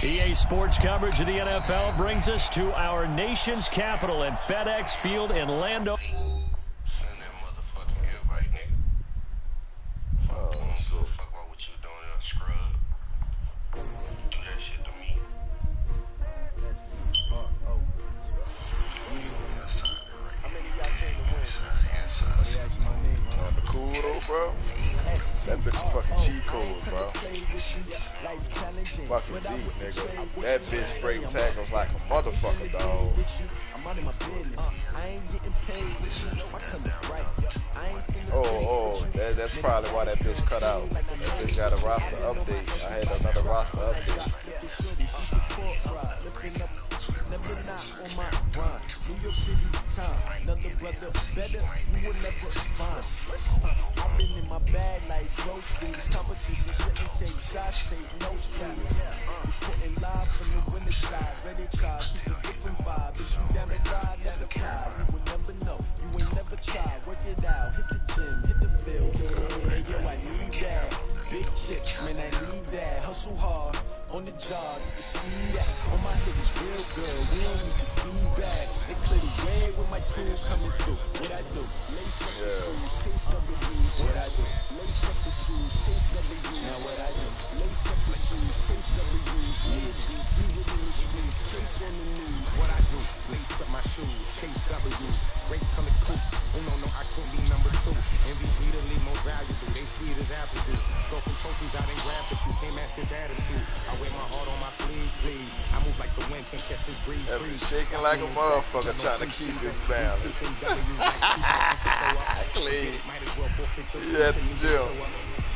EA Sports coverage of the NFL brings us to our nation's capital at FedEx Field in Landover. Send that motherfucking invite, nigga. Fuck doing so. Fuck about what you doing, you scrub. Do that shit to me. Cool though, bro. That bitch is fucking cheat code, bro. Fucking deep, nigga. That bitch straight tackles like a motherfucker, dog. Oh, that's probably why that bitch cut out. That bitch got a roster update. I had another roster update. Never not on my grind. New York City time. Another brother better, you will never find. I've been in my bag like groceries. Competition shouldn't take shots, take no strings. We putting live from the winter side. Ready try, keep a different vibe. If you down the ride, let the fly. You will never know, you ain't never try. Work it out, hit the gym, hit the field. Yeah, yo, I need that. Big chips, man, I need that. Hustle hard. On the job, you can see that. On my hip is real good, we don't need your feedback. They clear the way with my crew coming through. What I do? Lace up the shoes, chase W's. What I do? Lace up the shoes, chase W's. Now what I do? Lace up the shoes, chase W's. Mid beats, we within the streets, chase on the news. What I do? Lace up my shoes, chase W's. Great colored coops. Oh no, I can't be number 2. MVP to leave more valuable. They sweet as apple juice. Talking trophies, I didn't grab if you can't match this attitude. I wear my heart on my sleeve, please. I move like the wind, can't catch this breeze. That be shaking like a motherfucker trying to keep his balance. Clean. Yeah, at the gym.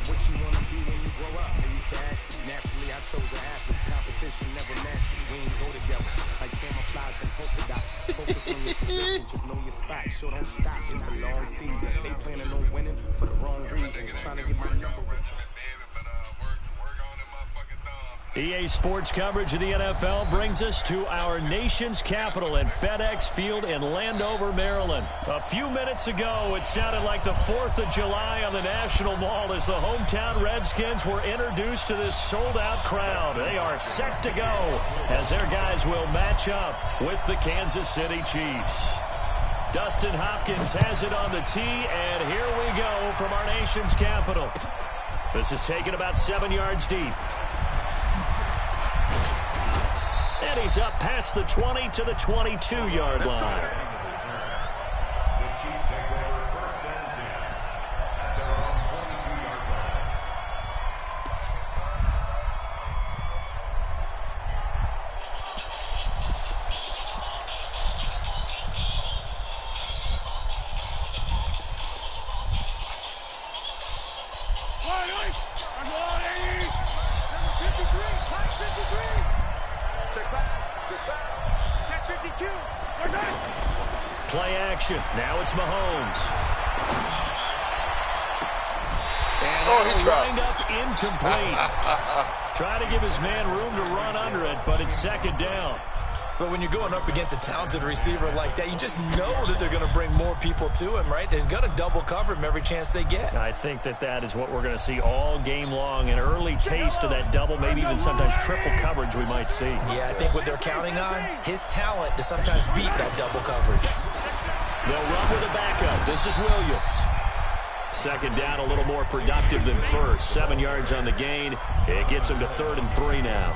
What you wanna be when you grow up? They used to ask me. Naturally, I chose an athlete. Competition never matched me. We ain't go together. Like camouflage and polka dots. Focus on your position, just know your spot. Sure, don't stop. It's a long season. They planning on winning for the wrong reasons. Trying to get my number. EA Sports coverage of the NFL brings us to our nation's capital at FedEx Field in Landover, Maryland. A few minutes ago, it sounded like the 4th of July on the National Mall as the hometown Redskins were introduced to this sold-out crowd. They are set to go as their guys will match up with the Kansas City Chiefs. Dustin Hopkins has it on the tee, and here we go from our nation's capital. This is taken about 7 yards deep. And he's up past the 20 to the 22-yard line. The Chiefs take over 1st and 10 at their own 22-yard line. Play action. Now it's Mahomes. And he lined up incomplete. Trying to give his man room to run under it, but it's 2nd down. But when you're going up against a talented receiver like that, you just know that they're going to bring more people to him, right? They're going to double cover him every chance they get. I think that is what we're going to see all game long. An early taste of that double, maybe even sometimes triple coverage we might see. Yeah, I think what they're counting on, his talent to sometimes beat that double coverage. They'll run with a backup. This is Williams. 2nd down, a little more productive than first. 7 yards on the gain. It gets him to 3rd and 3 now.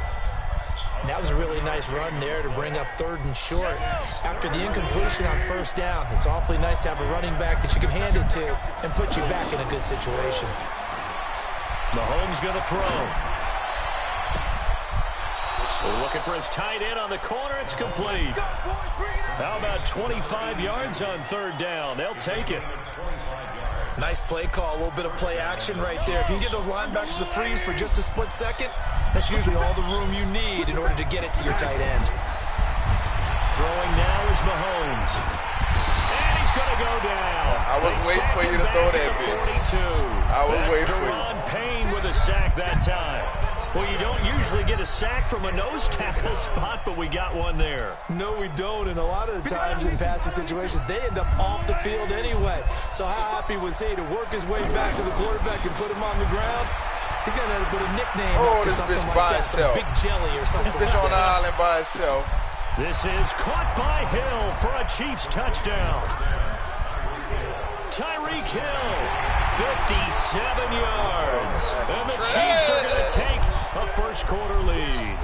That was a really nice run there to bring up 3rd and short. After the incompletion on 1st down, it's awfully nice to have a running back that you can hand it to and put you back in a good situation. Mahomes going to throw. Looking for his tight end on the corner. It's complete. How about 25 yards on 3rd down? They'll take it. Nice play call, a little bit of play action right there. If you can get those linebackers to freeze for just a split second, that's usually all the room you need in order to get it to your tight end. Throwing now is Mahomes. And he's going to go down. I was waiting for you to throw that bitch. I was waiting for you. Deron Payne with a sack that time. Well, you don't usually get a sack from a nose tackle spot, but we got one there. No, we don't, and a lot of the times in passing situations, they end up off the field anyway. So how happy was he to work his way back to the quarterback and put him on the ground? He's got to put a nickname Oh, after this something bitch like by that, some himself. Big Jelly or something Bitch like on the that. island by itself. This is caught by Hill for a Chiefs touchdown. Tyreek Hill, 57 yards. And the Chiefs are going to take a first quarter lead.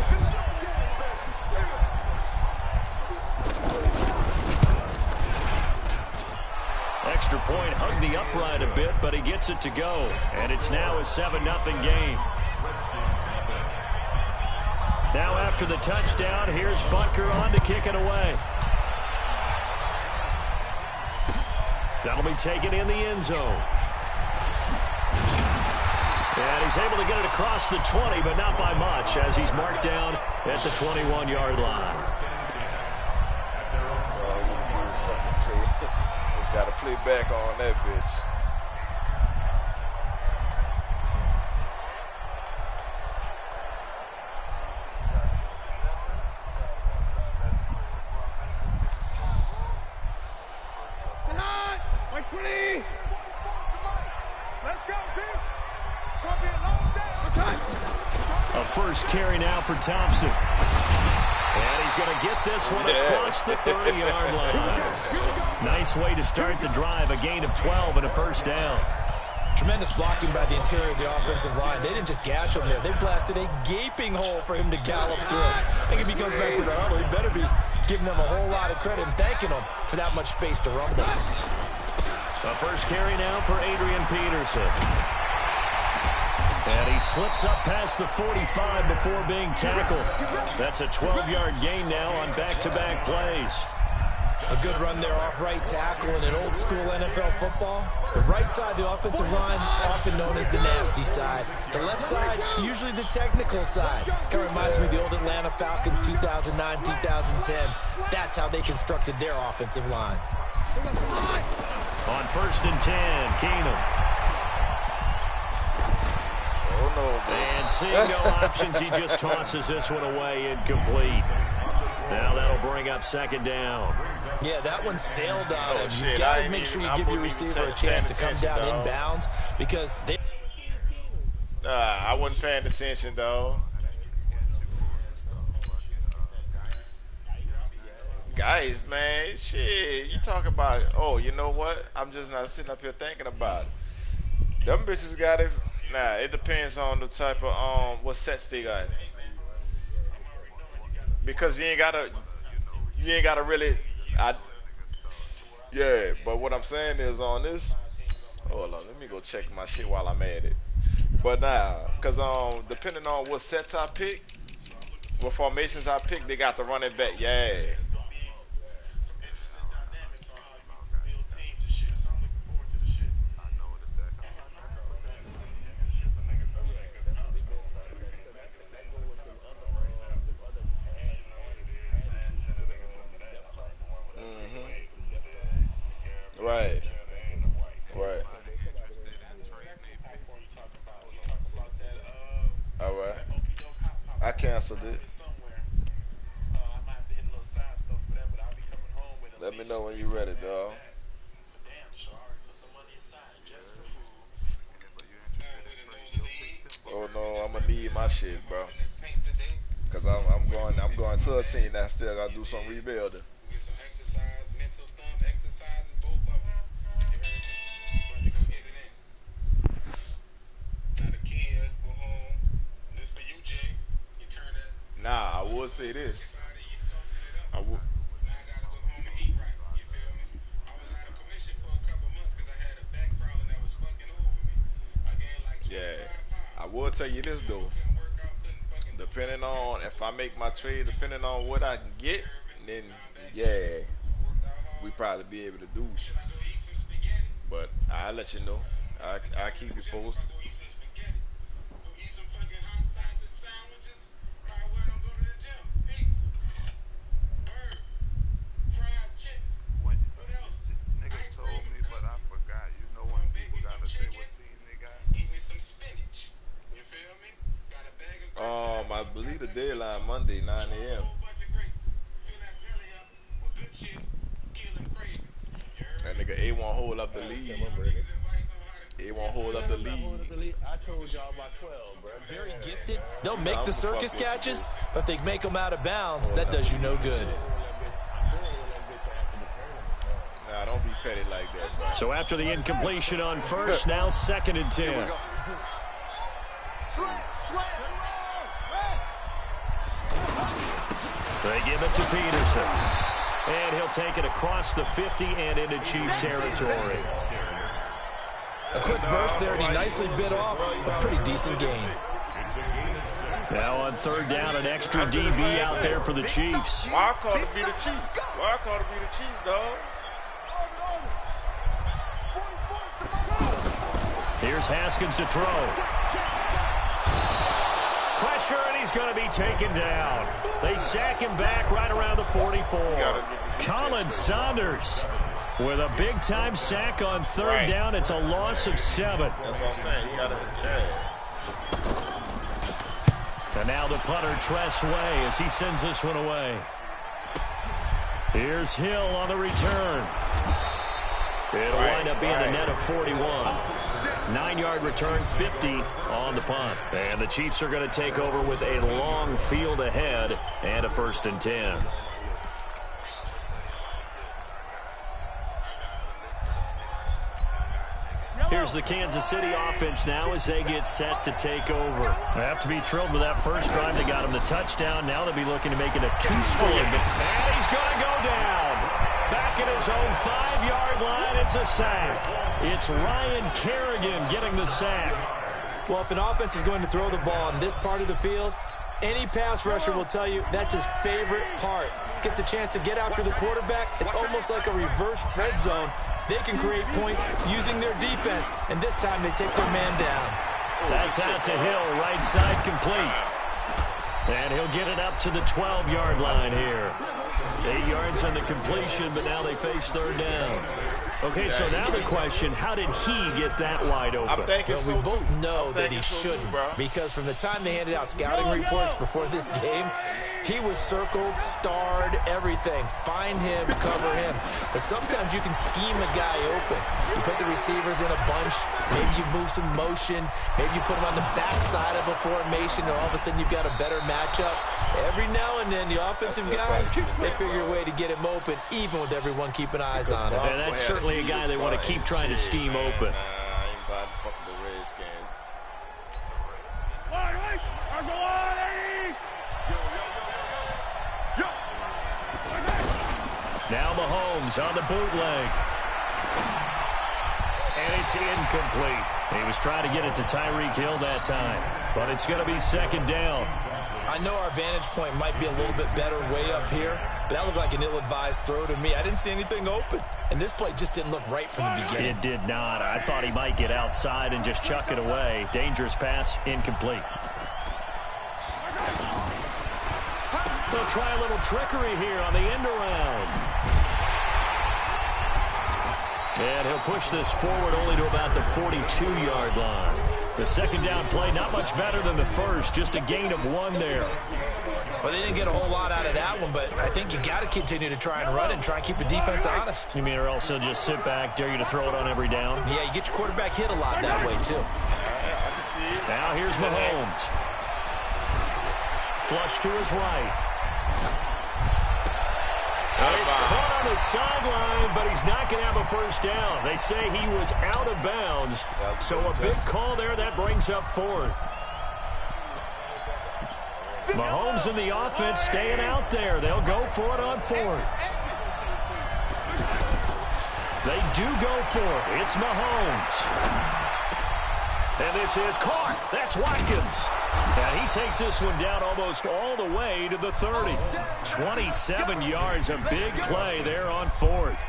Extra point hugged the upright a bit, but he gets it to go. And it's now a 7-0 game. Now after the touchdown, here's Butker on to kick it away. That'll be taken in the end zone. And he's able to get it across the 20, but not by much, as he's marked down at the 21-yard line. Got to play back on that bitch. Let's go, team. It's going to be a long day. A first carry now for Thompson. And he's going to get this one across the 30-yard line. Nice way to start the drive. A gain of 12 and a first down. Tremendous blocking by the interior of the offensive line. They didn't just gash him there. They blasted a gaping hole for him to gallop through. I think if he comes back to the huddle, he better be giving them a whole lot of credit and thanking them for that much space to rumble. A first carry now for Adrian Peterson. And he slips up past the 45 before being tackled. That's a 12-yard gain now on back-to-back plays. A good run there off right tackle in an old-school NFL football. The right side of the offensive line, often known as the nasty side. The left side, usually the technical side. Kind of reminds me of the old Atlanta Falcons 2009, 2010. That's how they constructed their offensive line. On 1st and 10, Keenum. Oh, no, man. And seeing no options, he just tosses this one away incomplete. Now that'll bring up 2nd down. Yeah, that one sailed on him. Shit, You've got to make sure you give your receiver a chance to come down inbounds because they... I wasn't paying attention, though. Guys, man, shit, you talk about, oh, you know what? I'm just not sitting up here thinking about it. Them bitches got it. Nah, it depends on the type of, what sets they got. Because you ain't gotta really, yeah, but what I'm saying is on this, hold on, let me go check my shit while I'm at it. But nah, because depending on what sets I pick, what formations I pick, they got the running back, yeah. Right. Right. All right. I canceled it. Let me know when you're ready, dog. Oh no, I'm gonna need my shit, bro. Cause I'm going to a team that still gotta do some rebuilding. Nah, I will say this. I will. Yeah, I will tell you this though. Depending on if I make my trade, depending on what I can get, then yeah, we probably be able to do. But I'll let you know. I'll keep you posted. I believe the deadline Monday, 9 a.m. That nigga A1 hold up the lead. it won't hold up the lead. I told y'all about 12, bro. Very gifted. They'll make the circus catches, but they make them out of bounds. That does you no good. Nah, don't be petty like that, bro. So after the incompletion on first, now 2nd and 10. They give it to Peterson. And he'll take it across the 50 and into Chief territory. A quick burst there, and he nicely bit off a pretty decent gain. Now on 3rd down, an extra DB out there for the Chiefs. Why call to be the Chiefs? Why call to be the Chiefs, dog? Here's Haskins to throw. Pressure, and he's going to be taken down. They sack him back right around the 44. Colin Saunders with a big-time sack on 3rd down. It's a loss of 7. That's what I'm saying. You got to And now the punter, Tress Way, as he sends this one away. Here's Hill on the return. It'll wind up being a net of 41. 9-yard return, 50 on the punt. And the Chiefs are going to take over with a long field ahead and a 1st and 10. Here's the Kansas City offense now as they get set to take over. They have to be thrilled with that first drive. They got him the touchdown. Now they'll be looking to make it a 2-score. And he's going to go down. Back at his own 5-yard line, it's a sack. It's Ryan Kerrigan getting the sack. Well, if an offense is going to throw the ball on this part of the field, any pass rusher will tell you that's his favorite part. Gets a chance to get after the quarterback. It's almost like a reverse red zone. They can create points using their defense, and this time they take their man down. That's out to Hill, right side complete. And he'll get it up to the 12-yard line here. 8 yards on the completion, but now they face 3rd down. Okay, so now the question, how did he get that wide open? I'm thinking Well, we both know that he shouldn't, because from the time they handed out scouting reports before this game, he was circled, starred, everything. Find him, cover him. But sometimes you can scheme a guy open. You put the receivers in a bunch. Maybe you move some motion. Maybe you put them on the backside of a formation, and all of a sudden you've got a better matchup. Every now and then, the offensive guys, they figure a way to get him open, even with everyone keeping eyes on him. And that's certainly a guy they want to keep trying to scheme open. I ain't about to fuck the Redskins. Now Mahomes on the bootleg. And it's incomplete. He was trying to get it to Tyreek Hill that time. But it's going to be 2nd down. I know our vantage point might be a little bit better way up here, but that looked like an ill-advised throw to me. I didn't see anything open. And this play just didn't look right from the beginning. It did not. I thought he might get outside and just chuck it away. Dangerous pass, incomplete. They'll try a little trickery here on the end around. And he'll push this forward only to about the 42-yard line. The 2nd down play, not much better than the first, just a gain of 1 there. Well, they didn't get a whole lot out of that one, but I think you got to continue to try and run and try and keep the defense honest. You mean, or else they'll just sit back, dare you to throw it on every down? Yeah, you get your quarterback hit a lot that way, too. I can see it. Now here's Mahomes. Flush to his right. He's caught on the sideline, but he's not going to have a first down. They say he was out of bounds, so a big call there. That brings up 4th. Mahomes and the offense staying out there. They'll go for it on 4th. They do go for it. It's Mahomes. And this is caught. That's Watkins. And he takes this one down almost all the way to the 30. 27 yards, a big play there on 4th.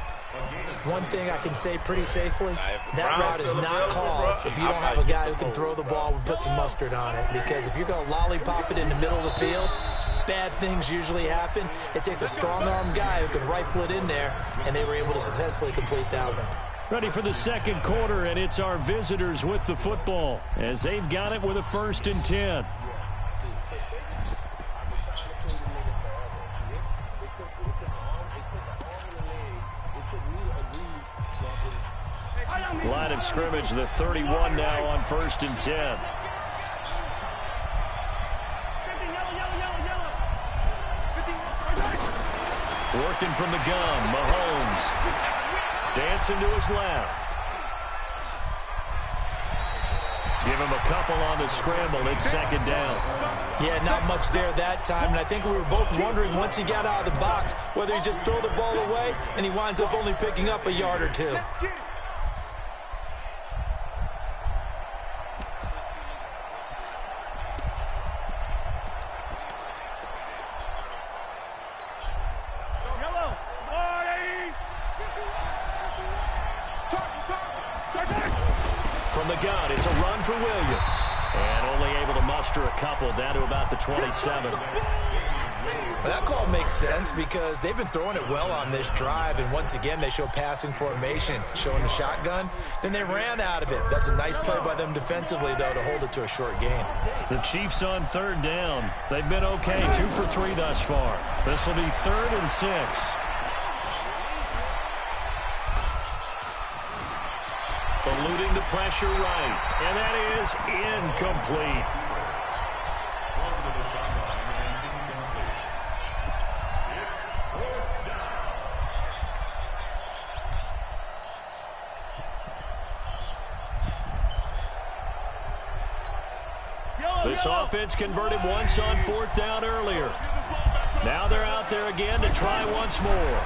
One thing I can say pretty safely, that route is not called if you don't have a guy who can throw the ball and put some mustard on it. Because if you're going to lollipop it in the middle of the field, bad things usually happen. It takes a strong-arm guy who can rifle it in there, and they were able to successfully complete that one. Ready for the 2nd quarter, and it's our visitors with the football as they've got it with a 1st and 10. Line line of scrimmage. The 31 now on 1st and 10. Working from the gun, Mahomes. Dancing to his left. Give him a couple on the scramble. It's 2nd down. Yeah, not much there that time. And I think we were both wondering once he got out of the box whether he just throw the ball away and he winds up only picking up a yard or 2. From the gun, it's a run for Williams. And only able to muster a couple down to about the 27. Well, that call makes sense because they've been throwing it well on this drive, and once again they show passing formation, showing the shotgun. Then they ran out of it. That's a nice play by them defensively, though, to hold it to a short gain. The Chiefs on 3rd down. They've been okay, 2 for 3 thus far. This will be 3rd and 6. Eluding the pressure right, and that is incomplete. This offense converted once on 4th down earlier. Now they're out there again to try once more.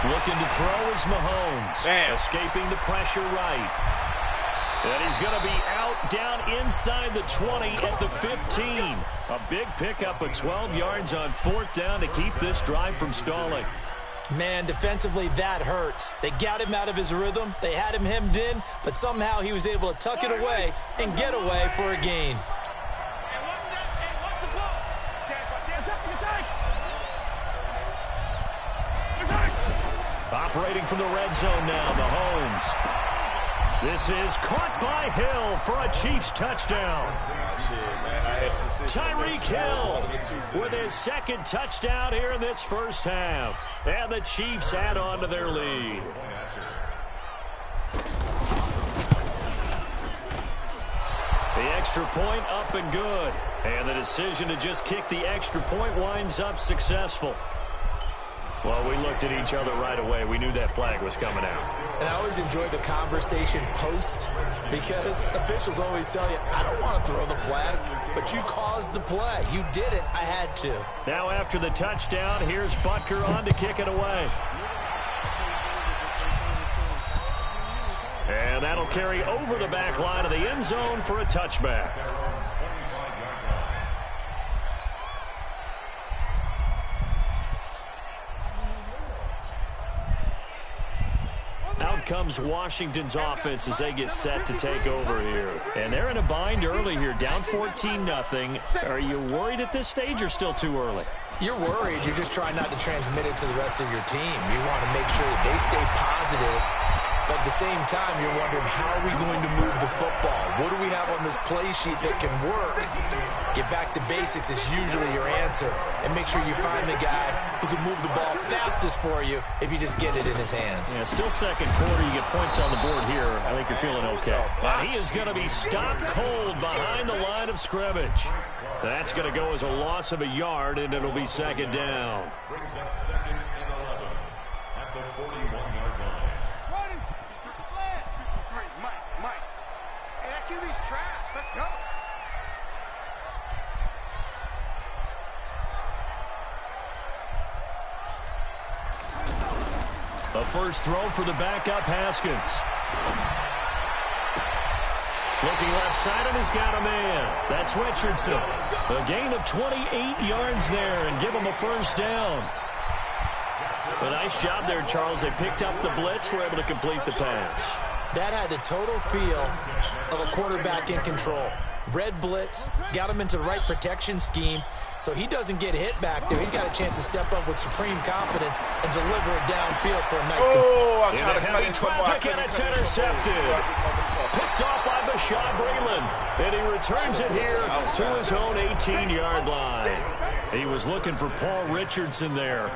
Looking to throw is Mahomes. Damn. Escaping the pressure right. And he's going to be out down inside the 20 at the 15. A big pickup of 12 yards on 4th down to keep this drive from stalling. Man, defensively, that hurts. They got him out of his rhythm. They had him hemmed in, but somehow he was able to tuck it away and get away for a gain. Operating from the red zone now, Mahomes. This is caught by Hill for a Chiefs touchdown. Tyreek Hill with his 2nd touchdown here in this first half. And the Chiefs add on to their lead. The extra point up and good. And the decision to just kick the extra point winds up successful. Well, we looked at each other right away. We knew that flag was coming out. And I always enjoy the conversation post because officials always tell you, I don't want to throw the flag, but you caused the play. You did it. I had to. Now after the touchdown, here's Butker on to kick it away. And that'll carry over the back line of the end zone for a touchback. Out comes Washington's offense as they get set to take over here. And they're in a bind early here, down 14-0. Are you worried at this stage or still too early? You're worried. You're just trying not to transmit it to the rest of your team. You want to make sure that they stay positive. But at the same time, you're wondering, how are we going to move the football? What do we have on this play sheet that can work? Get back to basics is usually your answer. And make sure you find the guy who can move the ball fastest for you if you just get it in his hands. Yeah, still 2nd quarter. You get points on the board here. I think you're feeling okay. And he is going to be stopped cold behind the line of scrimmage. That's going to go as a loss of a yard, and it'll be 2nd down. Brings up 2nd and 11 at the 41-yard line. QB's trash. Let's go. A first throw for the backup Haskins. Looking left side, and he's got a man. That's Richardson. A gain of 28 yards there and give him a first down. A nice job there, Charles. They picked up the blitz, were able to complete the pass. That had the total feel of a quarterback in control. Red blitz, got him into the right protection scheme, so he doesn't get hit back there. He's got a chance to step up with supreme confidence and deliver it downfield for a nice... Oh, I'm In trying the to cut heavy in some more. traffic, and it's intercepted. Picked off by Bashaud Breeland, and he returns it here to his own 18-yard line. He was looking for Paul Richardson there.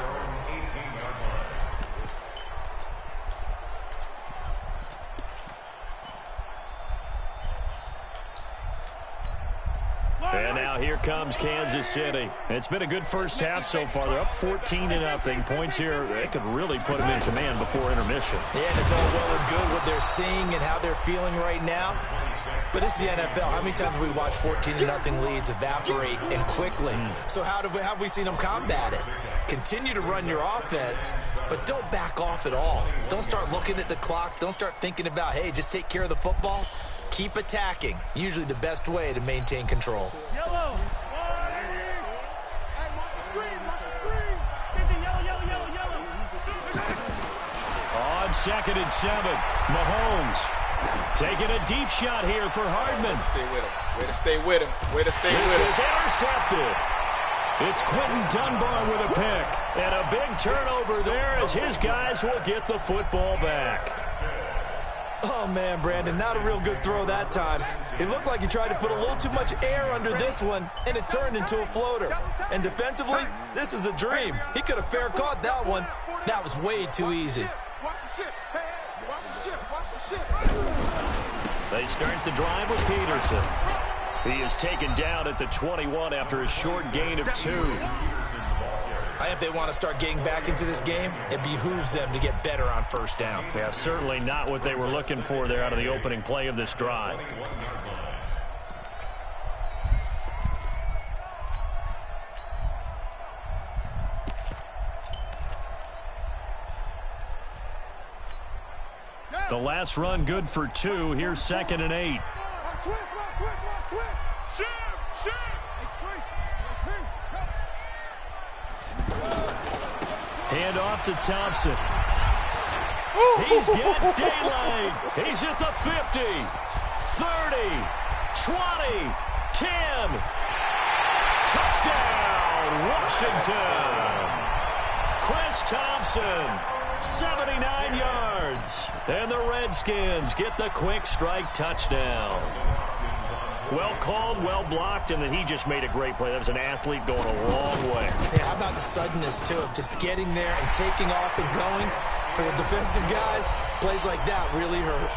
And now here comes Kansas City. It's been a good first half so far. They're up 14-0. Points here, they could really put them in command before intermission. Yeah, and it's all well and good what they're seeing and how they're feeling right now. But this is the NFL. How many times have we watched 14-0 leads evaporate and quickly? So how have we seen them combat it? Continue to run your offense, but don't back off at all. Don't start looking at the clock. Don't start thinking about, hey, just take care of the football. Keep attacking. Usually the best way to maintain control. Yellow. Hey, watch the screen. Watch the screen. Yellow. On 2nd and 7, Mahomes taking a deep shot here for Hardman. Stay with him. Way to stay with him. Way to stay with him. This is intercepted. It's Quentin Dunbar with a pick. And a big turnover there as his guys will get the football back. Oh, man, Brandon, not a real good throw that time. It looked like he tried to put a little too much air under this one, and it turned into a floater. And defensively, this is a dream. He could have fair caught that one. That was way too easy. Watch the ship. Hey, watch the ship. Watch the ship. They start the drive with Peterson. He is taken down at the 21 after a short gain of 2. I think if they want to start getting back into this game, it behooves them to get better on first down. Yeah, certainly not what they were looking for there out of the opening play of this drive. The last run good for 2. Here's 2nd and 8. Switch. Ship. Hand off to Thompson. He's got daylight. He's at the 50, 30, 20, 10. Touchdown, Washington. Chris Thompson, 79 yards. And the Redskins get the quick strike touchdown. Well called, well blocked, and then he just made a great play. That was an athlete going a long way. Yeah, how about the suddenness, too, of just getting there and taking off and going? For the defensive guys, plays like that really hurt.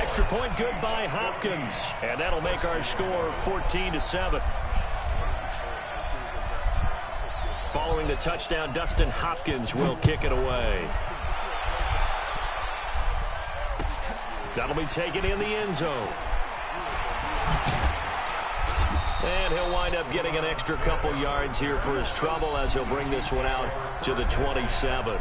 Extra point good by Hopkins, and that'll make our score 14-7. Following the touchdown, Dustin Hopkins will kick it away. That'll be taken in the end zone. And he'll wind up getting an extra couple yards here for his trouble as he'll bring this one out to the 27.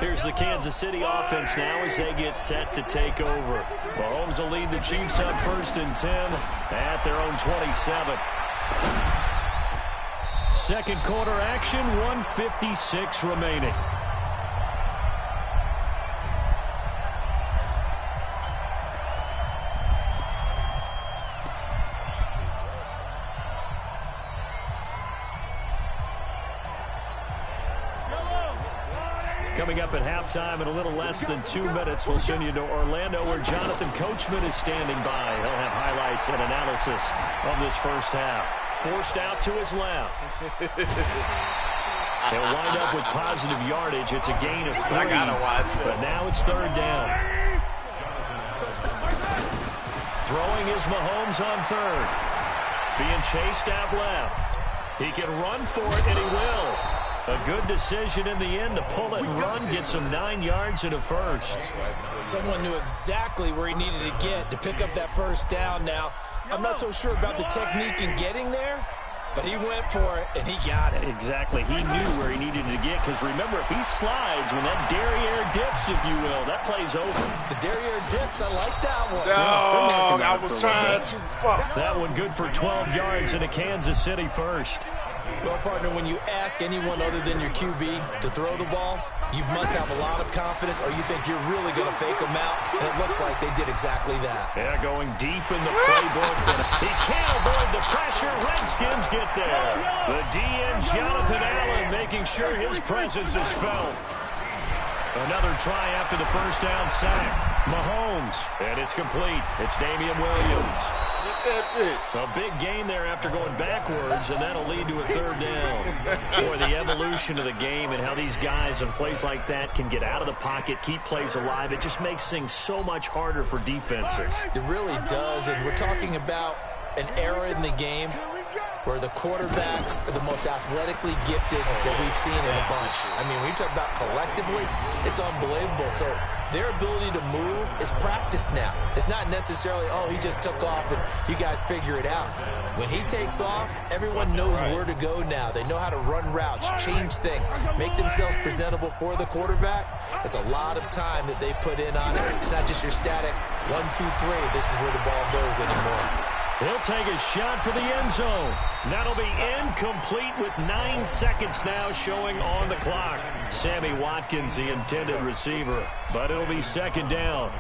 Here's the Kansas City offense now as they get set to take over. Mahomes will lead the Chiefs up 1st and 10 at their own 27. Second quarter action, 1:56 remaining. Coming up at halftime in a little less than 2 minutes, we'll send you to Orlando where Jonathan Coachman is standing by. He'll have highlights and analysis of this first half. Forced out to his left. He'll wind up with positive yardage. It's a gain of 3. I gotta watch it. But now it's 3rd down. Throwing is Mahomes on 3rd. Being chased out left. He can run for it, and he will. A good decision in the end to pull it and run, gets him 9 yards and a first. Someone knew exactly where he needed to get to pick up that first down now. I'm not so sure about the technique in getting there, but he went for it, and he got it. Exactly. He knew where he needed to get, because remember, if he slides, when that derriere dips, if you will, that play's over. The derriere dips, I like that one. Dog, I was trying to. Fuck. That one good for 12 yards and a Kansas City first. Well, partner, when you ask anyone other than your QB to throw the ball, you must have a lot of confidence, or you think you're really going to fake them out, and it looks like they did exactly that. Yeah, going deep in the playbook. He can't avoid the pressure. Redskins get there. The DN, Jonathan Allen, making sure his presence is felt. Another try after the first down sack. Mahomes, and it's complete. It's Damian Williams. that bitch. A big gain there after going backwards, and that'll lead to a third down. Boy, the evolution of the game and how these guys in plays like that can get out of the pocket, keep plays alive, it just makes things so much harder for defenses. It really does, and we're talking about an era in the game where the quarterbacks are the most athletically gifted that we've seen in a bunch. I mean, when you talk about collectively, it's unbelievable. So their ability to move is practiced now. It's not necessarily, oh, he just took off and you guys figure it out. When he takes off, everyone knows where to go now. They know how to run routes, change things, make themselves presentable for the quarterback. It's a lot of time that they put in on it. It's not just your static 1, 2, 3. This is where the ball goes anymore. He'll take a shot for the end zone. That'll be incomplete with 9 seconds now showing on the clock. Sammy Watkins, the intended receiver, but it'll be second down.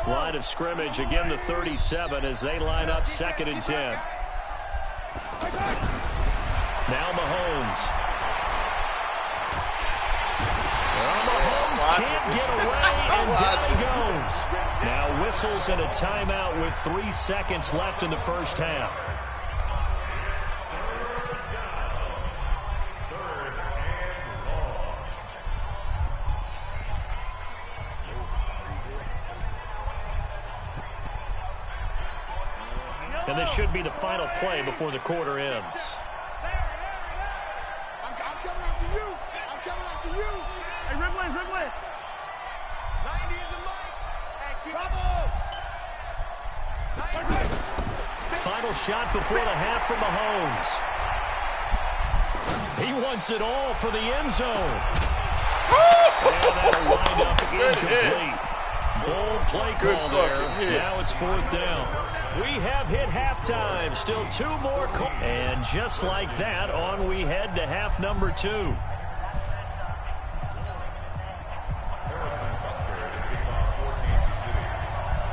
Line of scrimmage, again the 37 as they line up 2nd and 10. Now Mahomes. Well, Mahomes can't get away, and down he goes. Now whistles and a timeout with 3 seconds left in the first half. And this should be the final play before the quarter ends. I'm coming after you. I'm coming after you. Hey, Wrigley. 90 is the mic. Hey, keep Bravo. Final shot before the half from Mahomes. He wants it all for the end zone. And that'll wind up incomplete. Bold play call there. Now it's 4th down. We have hit halftime. Still 2 more. And just like that, on we head to half number 2.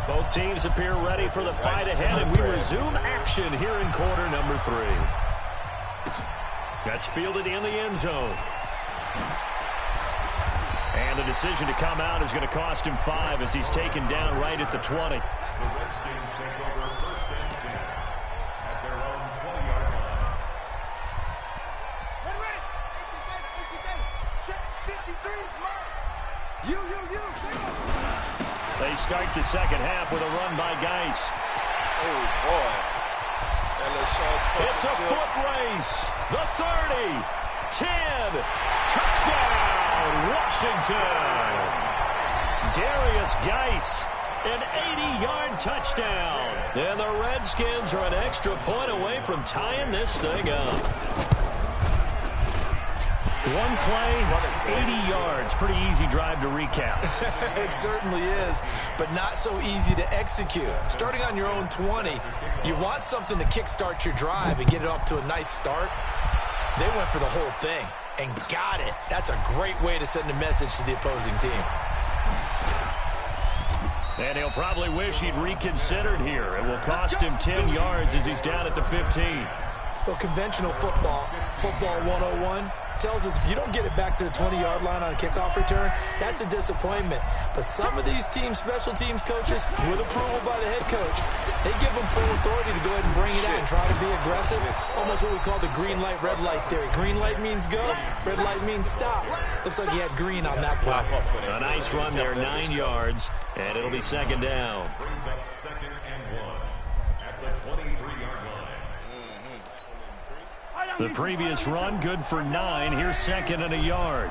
Both teams appear ready for the fight ahead, and we resume action here in quarter number 3. That's fielded in the end zone. And the decision to come out is going to cost him 5 as he's taken down right at the 20. The Redskins take over 1st and 10 at their own 20-yard line. Ready. Check 53 is mine. You. They start the second half with a run by Geis. Oh, boy. It's a foot race. The 30. 10. Touchdown, Washington. Darius Geis, an 80-yard touchdown. And the Redskins are an extra point away from tying this thing up. One play, 80 yards. Pretty easy drive to recap. It certainly is, but not so easy to execute. Starting on your own 20, you want something to kickstart your drive and get it off to a nice start. They went for the whole thing and got it. That's a great way to send a message to the opposing team. And he'll probably wish he'd reconsidered here. It will cost him 10 yards as he's down at the 15. Well, conventional football 101, tells us if you don't get it back to the 20-yard line on a kickoff return, that's a disappointment. But some of these teams, special teams coaches, with approval by the head coach, they give them full authority to go ahead and bring it out and try to be aggressive. Almost what we call the green light, red light theory. Green light means go, red light means stop. Looks like he had green on that play. A nice run there, 9 yards, and it'll be second down. Brings up 2nd and 1 at the 23-yard line. The previous run, good for 9. Here's 2nd and a yard.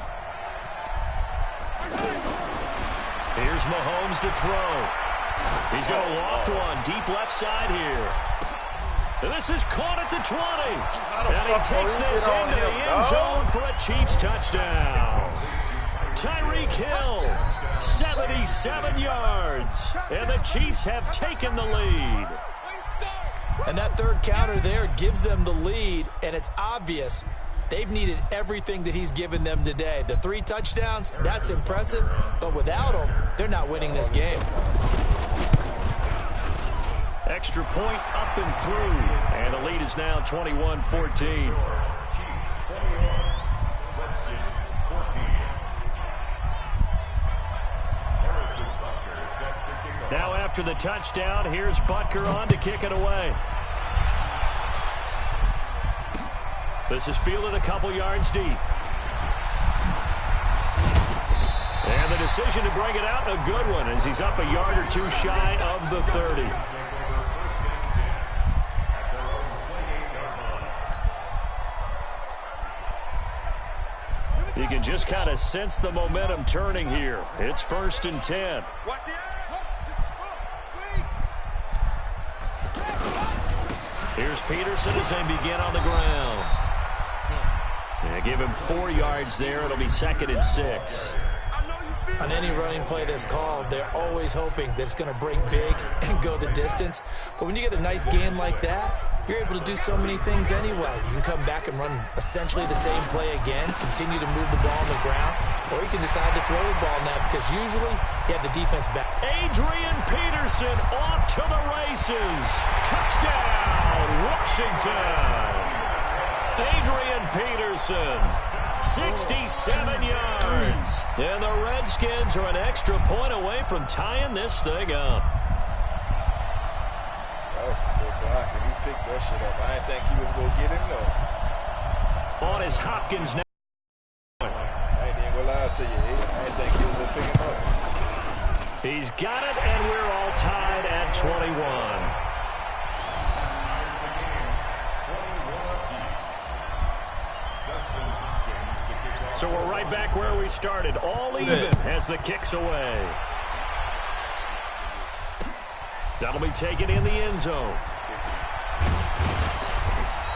Here's Mahomes to throw. He's going to loft one deep left side here. And this is caught at the 20. And he takes this into the end zone for a Chiefs touchdown. Tyreek Hill, 77 yards. And the Chiefs have taken the lead. And that third counter there gives them the lead, and it's obvious they've needed everything that he's given them today. The 3 touchdowns, that's impressive, but without him, they're not winning this game. Extra point up and through, and the lead is now 21-14. after the touchdown. Here's Butker on to kick it away. This is fielded a couple yards deep. And the decision to bring it out, a good one, as he's up a yard or two shy of the 30. You can just kind of sense the momentum turning here. It's 1st and 10. Here's Peterson as they begin on the ground. Yeah, give him 4 yards there. It'll be 2nd and 6. On any running play that's called, they're always hoping that it's going to break big and go the distance. But when you get a nice gain like that, you're able to do so many things anyway. You can come back and run essentially the same play again, continue to move the ball on the ground, or you can decide to throw the ball now because usually you have the defense back. Adrian Peterson off to the races. Touchdown, Washington. Adrian Peterson, 67 yards. And the Redskins are an extra point away from tying this thing up. That was some good blocking. He picked that shit up. I didn't think he was going to get him, though. On is Hopkins now. I ain't even going to lie to you. I didn't think he was going to pick him up. He's got it, and we're all tied at 21. So we're right back where we started, all even as the kick's away. That'll be taken in the end zone.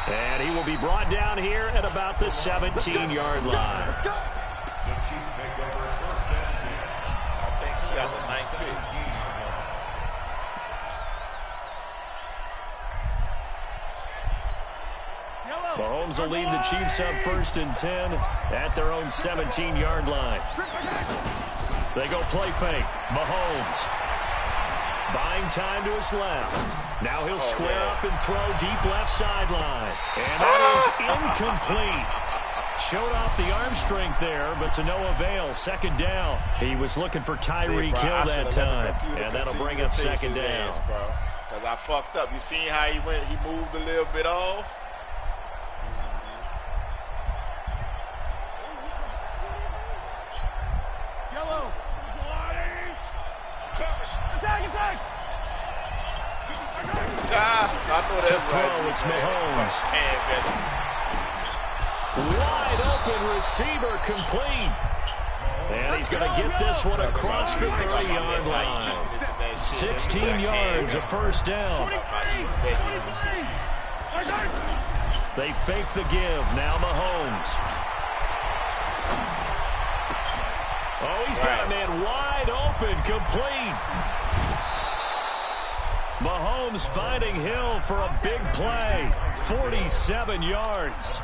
And he will be brought down here at about the 17-yard line. The Chiefs make over 1st and 10. I think he got the 9th pick. Mahomes will lead the Chiefs up 1st and 10 at their own 17-yard line. They go play fake. Mahomes buying time to his left. Now he'll square up and throw deep left sideline. And that is incomplete. Showed off the arm strength there, but to no avail. 2nd down. He was looking for Tyreek Hill that time. And that'll bring up 2nd down. Because I fucked up. You seen how he went? He moved a little bit off. I know that's right. It's Mahomes. Wide open receiver complete. And he's going to get this one across the 30-yard line. 16 yards, a 1st down. They fake the give. Now Mahomes. Oh, he's got a man wide open, complete. Mahomes finding Hill for a big play. 47 yards.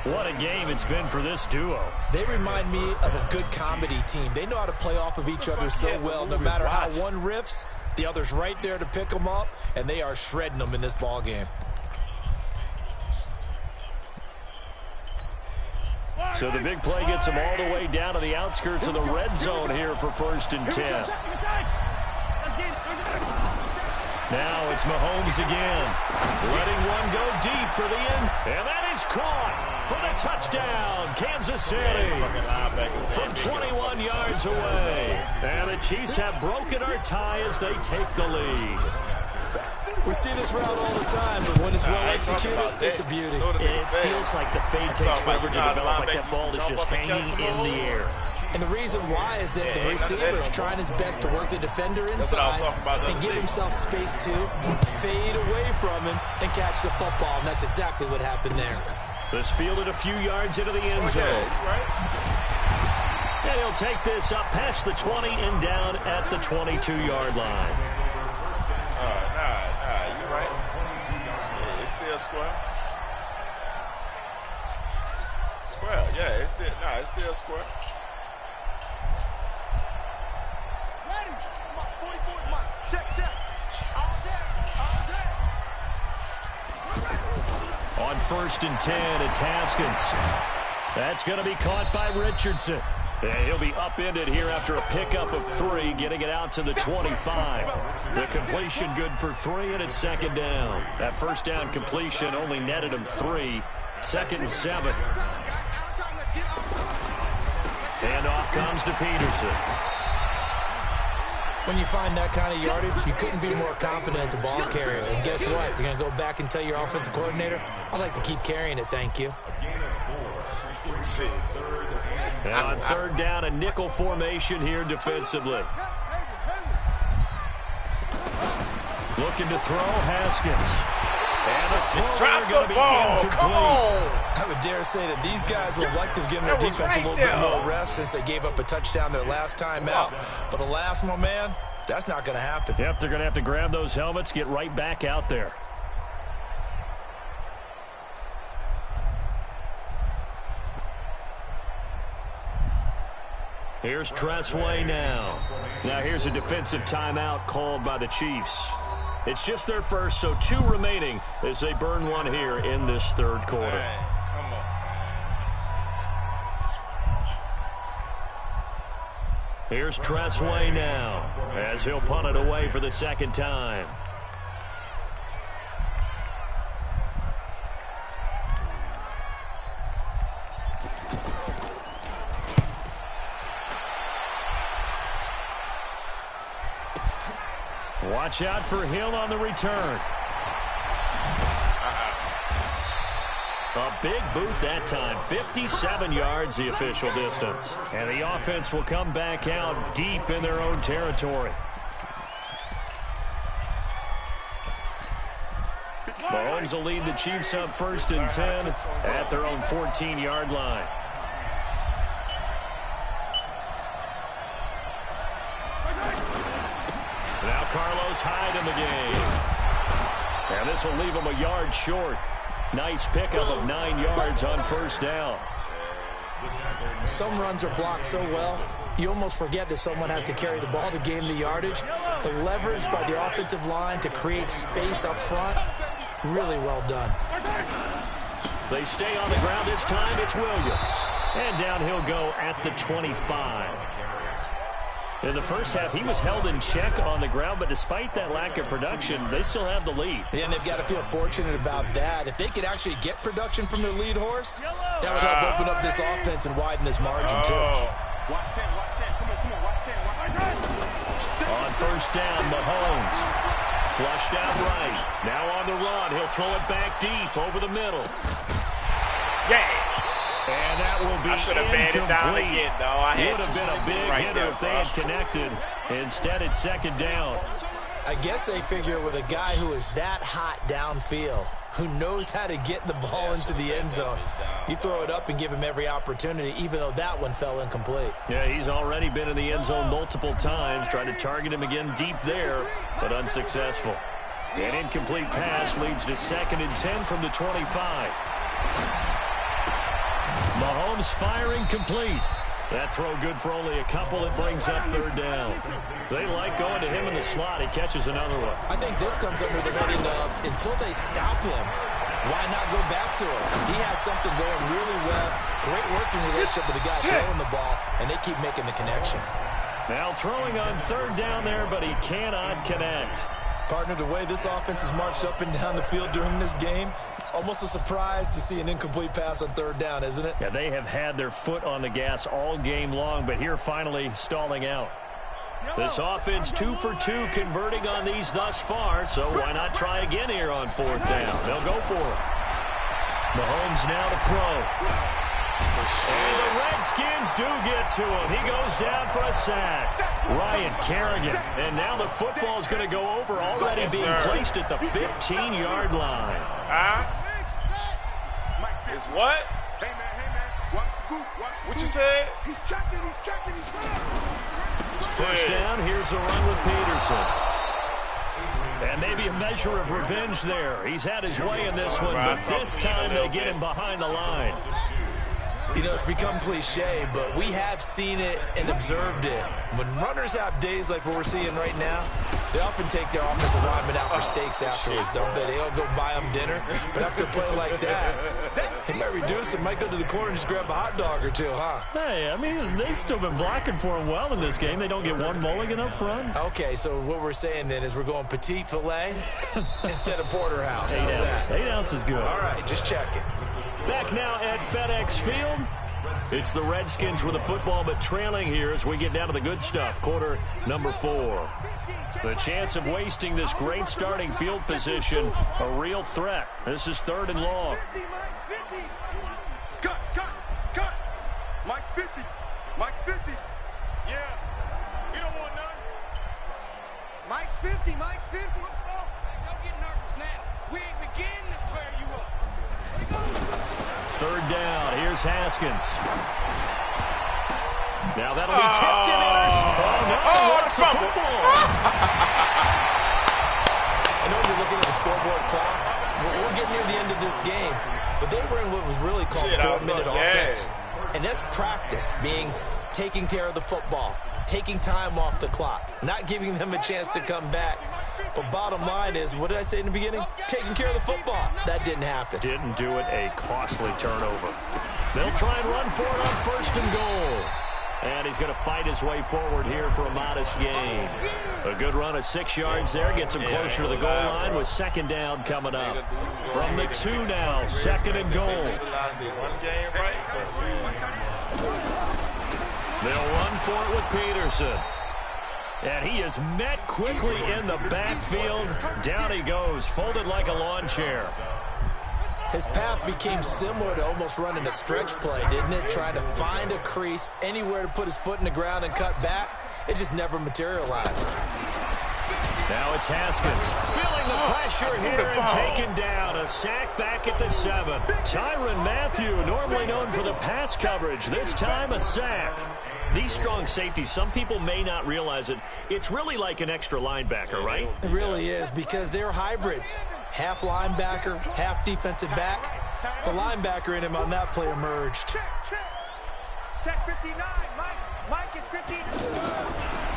What a game it's been for this duo. They remind me of a good comedy team. They know how to play off of each other so well. No matter how one riffs, the other's right there to pick them up, and they are shredding them in this ball game. So the big play gets them all the way down to the outskirts of the red zone here for 1st and 10. Now it's Mahomes again. Letting one go deep for the end. And that is caught for the touchdown. Kansas City from 21 yards away. And the Chiefs have broken our tie as they take the lead. We see this route all the time, but when it's well executed, it's a beauty. It feels like the fade takes forever to develop, like that ball is just hanging in the air. And the reason why is that the receiver is trying his best to work the defender inside and give himself space to fade away from him and catch the football. And that's exactly what happened there. This fielded a few yards into the end zone. And he'll take this up past the 20 and down at the 22-yard line. You're right. Yeah, it's still square. Square, yeah, it's still square. On 1st and 10, it's Haskins. That's going to be caught by Richardson. And he'll be upended here after a pickup of 3, getting it out to the 25. The completion good for 3, and it's second down. That first down completion only netted him 3. Second and 7. Handoff comes to Peterson. When you find that kind of yardage, you couldn't be more confident as a ball carrier. And guess what? You're going to go back and tell your offensive coordinator, I'd like to keep carrying it, thank you. And on third down, a nickel formation here defensively. Looking to throw, Haskins. And the Drop the ball. Come on. I would dare say that these guys would like to give their defense a little bit more rest since they gave up a touchdown their last time out. But alas, my man, that's not going to happen. Yep, they're going to have to grab those helmets, get right back out there. Here's Tressway now. Now here's a defensive timeout called by the Chiefs. It's just their first, so 2 remaining as they burn one here in this third quarter. Man, come on. Here's Tressway now as he'll punt it away for the second time. Watch out for Hill on the return. A big boot that time. 57 yards the official distance. And the offense will come back out deep in their own territory. Mahomes will lead the Chiefs up 1st and 10 at their own 14-yard line. Now Carlos Hyde in the game. And this will leave him a yard short. Nice pickup of 9 yards on first down. Some runs are blocked so well, you almost forget that someone has to carry the ball to gain the yardage. The leverage by the offensive line to create space up front, really well done. They stay on the ground this time. It's Williams. And down he'll go at the 25. In the first half, he was held in check on the ground, but despite that lack of production, they still have the lead. Yeah, and they've got to feel fortunate about that. If they could actually get production from their lead horse, that would help open up this offense and widen this margin, too. Watch 10, watch 10. Come on, come on, watch 10, watch 10. On first down, Mahomes. Flushed out right. Now on the run. He'll throw it back deep over the middle. Yeah. And that will be I should have batted down again, though. I had would have been a big right hitter there, if they had connected. Instead, it's second down. I guess they figure with a guy who is that hot downfield, who knows how to get the ball into the end zone, you throw it up and give him every opportunity, even though that one fell incomplete. Yeah, he's already been in the end zone multiple times. Tried to target him again deep there, but unsuccessful. An incomplete pass leads to 2nd and 10 from the 25. Mahomes firing complete. That throw good for only a couple. It brings up third down. They like going to him in the slot. He catches another one. I think this comes under the heading of until they stop him, why not go back to him? He has something going really well. Great working relationship with the guy throwing the ball, and they keep making the connection. Now throwing on third down there, but he cannot connect. Partner, the way this offense has marched up and down the field during this game, it's almost a surprise to see an incomplete pass on third down, isn't it? Yeah, they have had their foot on the gas all game long, but here finally stalling out. This offense 2 for 2 converting on these thus far, so why not try again here on fourth down? They'll go for it. Mahomes now to throw. And the Redskins do get to him. He goes down for a sack. Ryan Kerrigan. And now the football is going to go over, already being placed at the 15-yard line. Is what? Hey, man. Watch the boot. Watch the What boot. you said? He's checking, he's running. First down, here's a run with Peterson. And maybe a measure of revenge there. He's had his way in this one, but this time they get him behind the line. You know, it's become cliche, but we have seen it and observed it. When runners have days like what we're seeing right now, they often take their offensive linemen out for steaks afterwards, don't they? They all go buy them dinner. But after a play like that, He might reduce it, might go to the corner and just grab a hot dog or two, huh? Hey, I mean, they've still been blocking for him well in this game. They don't get one mulligan up front. Okay, so what we're saying then is we're going petite filet instead of porterhouse. 8 ounce. 8 ounce is good. All right, just check it. Back now at FedEx Field. It's the Redskins with the football, but trailing here as we get down to the good stuff. Quarter number 4. The chance of wasting this great starting field position, a real threat. This is 3rd and long. Mike's 50. Cut. Mike's 50. Mike's 50. Yeah. We don't want none. Mike's 50. Mike's 50. Let's go. Don't get nervous now. We ain't beginning to tear you up. 3rd down. Here's Haskins. Now that'll be tipped and intercepted. Oh, the fumble. I know you're looking at the scoreboard clock. We're getting near the end of this game, but they were in what was really called 4-minute offense. And that's practice, being taking care of the football, taking time off the clock, not giving them a chance to come back. But bottom line is, what did I say in the beginning? Taking care of the football. That didn't happen. Didn't do it. A costly turnover. They'll try and run for it on 1st and goal. And he's going to fight his way forward here for a modest gain. A good run of 6 yards there. Gets him closer to the goal line with 2nd down coming up. From the 2 now, 2nd and goal. They'll run for it with Peterson. And he is met quickly in the backfield. Down he goes, folded like a lawn chair. His path became similar to almost running a stretch play, didn't it? Trying to find a crease, anywhere to put his foot in the ground and cut back. It just never materialized. Now it's Haskins. Feeling the pressure here and taken down. A sack back at the 7. Tyrann Mathieu, normally known for the pass coverage. This time a sack. These strong safeties, some people may not realize it. It's really like an extra linebacker, right? It really is, because they're hybrids. Half linebacker, half defensive back. The linebacker in him on that play emerged. Check 59. Mike is 50.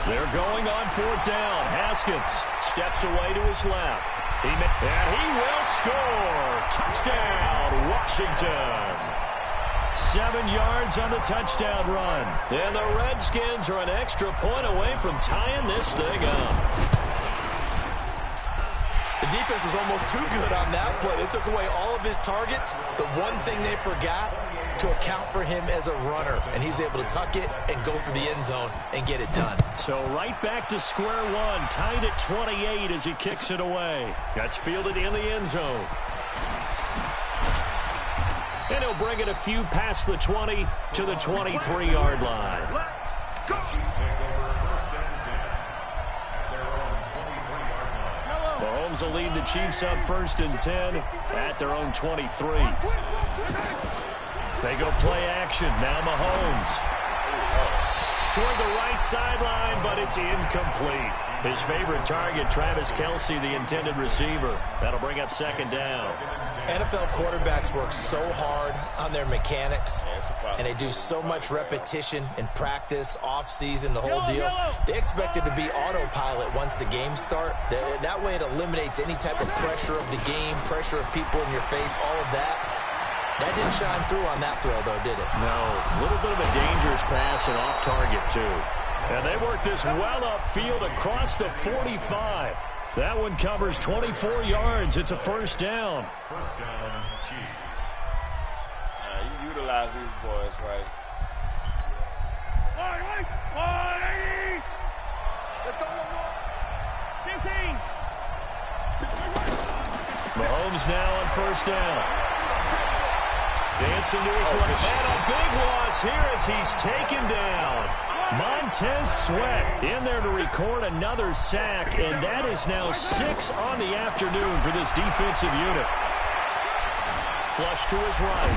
They're going on 4th down. Haskins steps away to his left. And he will score. Touchdown, Washington. 7 yards on the touchdown run. And the Redskins are an extra point away from tying this thing up. The defense was almost too good on that play. They took away all of his targets. The one thing they forgot, to account for him as a runner. And he's able to tuck it and go for the end zone and get it done. So right back to square one. Tied at 28 as he kicks it away. That's fielded in the end zone. And he'll bring it a few past the 20 to the 23-yard line. Mahomes will lead the Chiefs up 1st and 10 at their own 23. They go play action. Now Mahomes. Toward the right sideline, but it's incomplete. His favorite target, Travis Kelce, the intended receiver. That'll bring up 2nd down. NFL quarterbacks work so hard on their mechanics, and they do so much repetition in practice, off-season, the whole deal. They expect it to be autopilot once the games start. That way it eliminates any type of pressure of the game, pressure of people in your face, all of that. That didn't shine through on that throw, though, did it? No. A little bit of a dangerous pass and off target, too. And they work this well upfield across the 45. That one covers 24 yards. It's a 1st down. 1st down, Chiefs. You utilize these boys, right? 180. Let's go. 15. Mahomes now on 1st down. Dancing to his left. And a big loss here as he's taken down. Montez Sweat in there to record another sack, and that is now 6 on the afternoon for this defensive unit. Flush to his right.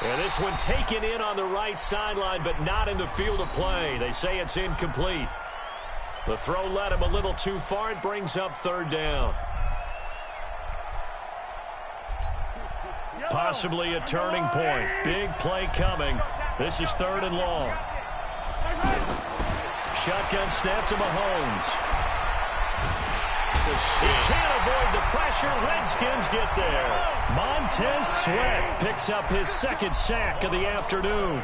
And this one taken in on the right sideline, but not in the field of play. They say it's incomplete. The throw led him a little too far. It brings up 3rd down. Possibly a turning point. Big play coming. This is 3rd and long. Shotgun snap to Mahomes. He can't avoid the pressure. Redskins get there. Montez Sweat picks up his second sack of the afternoon.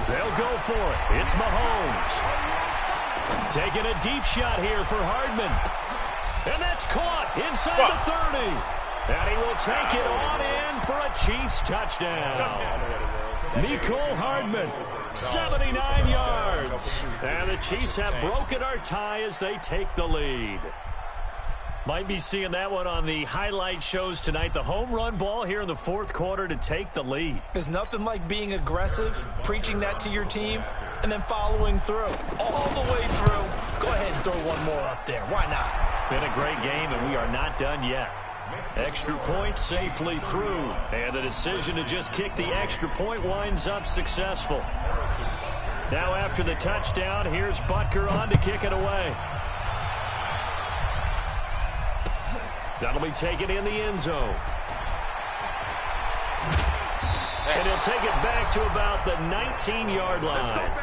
They'll go for it. It's Mahomes. Taking a deep shot here for Hardman. And that's caught inside the 30. And he will take it on in for a Chiefs touchdown. Mecole Hardman, 79 yards. And the Chiefs have broken our tie as they take the lead. Might be seeing that one on the highlight shows tonight. The home run ball here in the fourth quarter to take the lead. There's nothing like being aggressive, preaching that to your team, and then following through. All the way through. Go ahead and throw one more up there. Why not? Been a great game, and we are not done yet. Extra point safely through. And the decision to just kick the extra point winds up successful. Now after the touchdown, here's Butker on to kick it away. That'll be taken in the end zone. And he'll take it back to about the 19-yard line. Oh,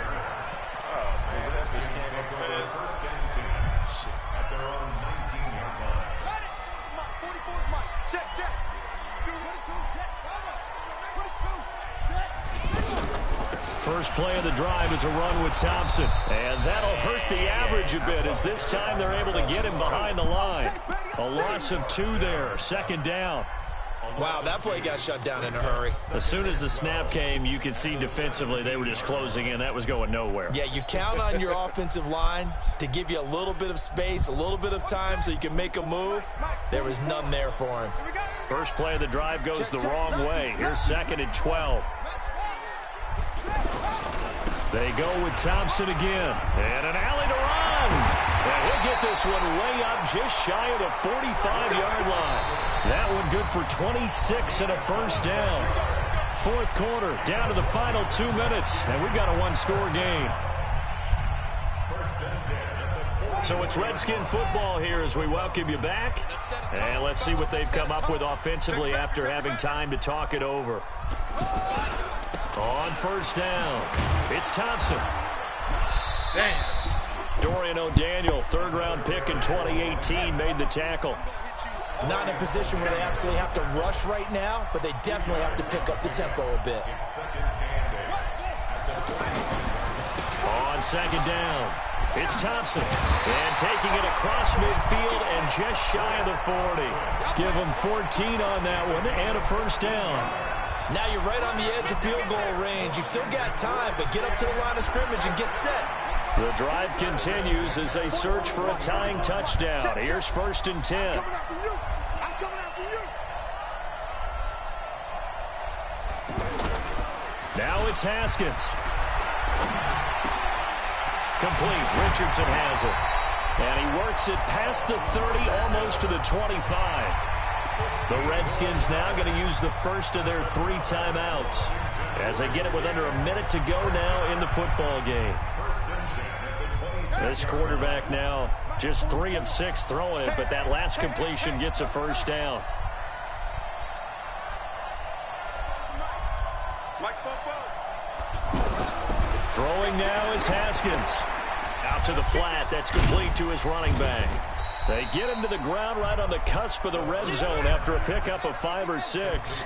man, that bitch came up fast. Shit. At their own 19-yard line. Got it. Come on, 44, come on. Check, check. 22, check. 22, check. First play of the drive is a run with Thompson. And that'll hurt the average a bit as this time they're able to get him behind the line. A loss of 2 there, second down. Wow, that play got shut down in a hurry. As soon as the snap came, you could see defensively they were just closing in. That was going nowhere. Yeah, you count on your offensive line to give you a little bit of space, a little bit of time so you can make a move. There was none there for him. First play of the drive goes the wrong way. Here's second and 12. They go with Thompson again. And an alley to run. And he'll get this one way up just shy of the 45-yard line. That one good for 26 and a first down. Fourth quarter, down to the final 2 minutes. And we've got a one-score game. So it's Redskin football here as we welcome you back. And let's see what they've come up with offensively after having time to talk it over. On first down, it's Thompson. Damn. Dorian O'Daniel, third-round pick in 2018, made the tackle. Not in a position where they absolutely have to rush right now, but they definitely have to pick up the tempo a bit. On second down, it's Thompson. And taking it across midfield and just shy of the 40. Give them 14 on that one and a first down. Now you're right on the edge of field goal range. You've still got time, but get up to the line of scrimmage and get set. The drive continues as they search for a tying touchdown. Here's first and 10. I'm coming after you. Now it's Haskins. Complete. Richardson has it. And he works it past the 30, almost to the 25. The Redskins now going to use the first of their 3 timeouts as they get it with under a minute to go now in the football game. This quarterback now just 3 of 6 throwing it, but that last completion gets a first down. Throwing now is Haskins. Out to the flat. That's complete to his running back. They get him to the ground right on the cusp of the red zone after a pickup of 5 or 6.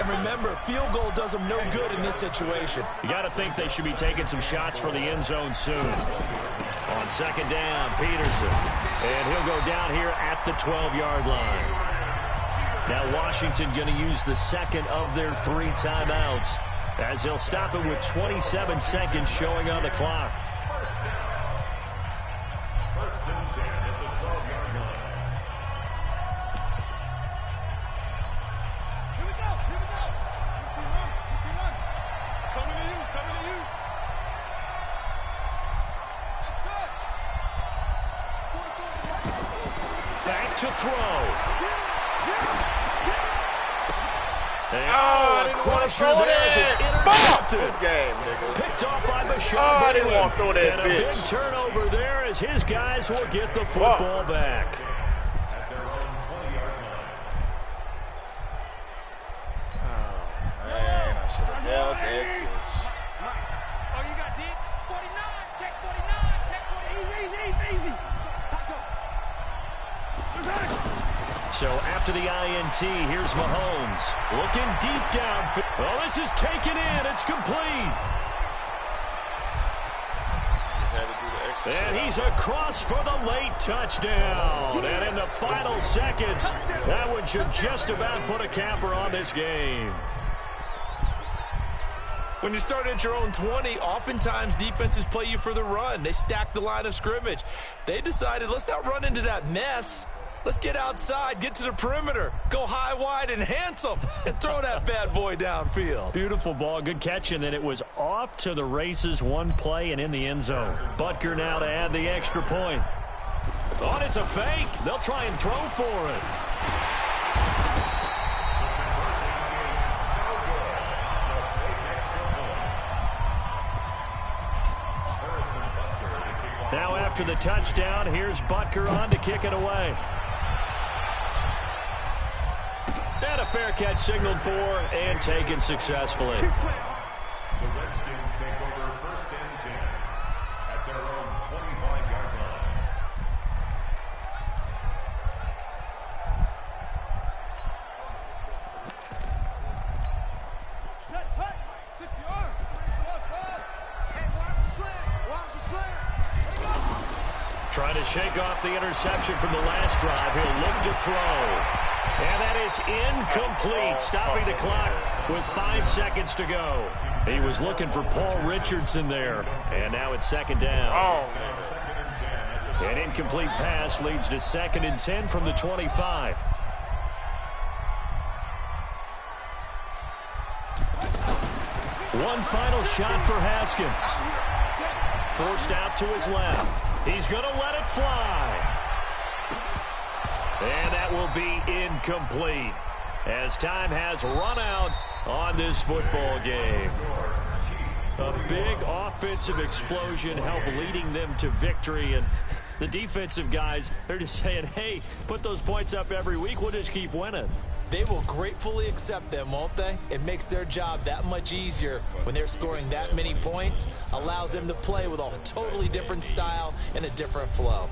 And remember, field goal does them no good in this situation. You got to think they should be taking some shots for the end zone soon. On second down, Peterson. And he'll go down here at the 12-yard line. Now Washington going to use the second of their 3 timeouts as they'll stop it with 27 seconds showing on the clock. To throw. I didn't want to throw that. Good game, nigga. Picked off by Bashaud. I didn't want to throw that and bitch. A big turnover there as his guys will get the football back. Oh, man, I should have held that bitch. Oh, you got it? 49, check 49, check 49. Easy. So after the INT, here's Mahomes. Looking deep downfield. Oh, this is taken in. It's complete. And he's across for the late touchdown. And in the final seconds, that one should just about put a capper on this game. When you start at your own 20, oftentimes defenses play you for the run. They stack the line of scrimmage. They decided, let's not run into that mess. Let's get outside, get to the perimeter, go high, wide, and handsome, and throw that bad boy downfield. Beautiful ball, good catch, and then it was off to the races, one play, and in the end zone. Butker now to add the extra point. Oh, and it's a fake. They'll try and throw for it. Now after the touchdown, here's Butker on to kick it away. And a fair catch signaled for and taken successfully. The Redskins take over 1st and 10 at their own 25-yard line. Set, hey, 60 yards. Hey, watch the slant. Watch the slant. Let go. Trying to shake off the interception from the last drive. He'll look to throw. And that is incomplete, stopping the clock with 5 seconds to go. He was looking for Paul Richardson there, and now it's 2nd down. An incomplete pass leads to 2nd and 10 from the 25. One final shot for Haskins. Forced out to his left. He's going to let it fly. And that will be incomplete as time has run out on this football game. A big offensive explosion helped leading them to victory. And the defensive guys, they're just saying, hey, put those points up every week. We'll just keep winning. They will gratefully accept them, won't they? It makes their job that much easier when they're scoring that many points. Allows them to play with a totally different style and a different flow.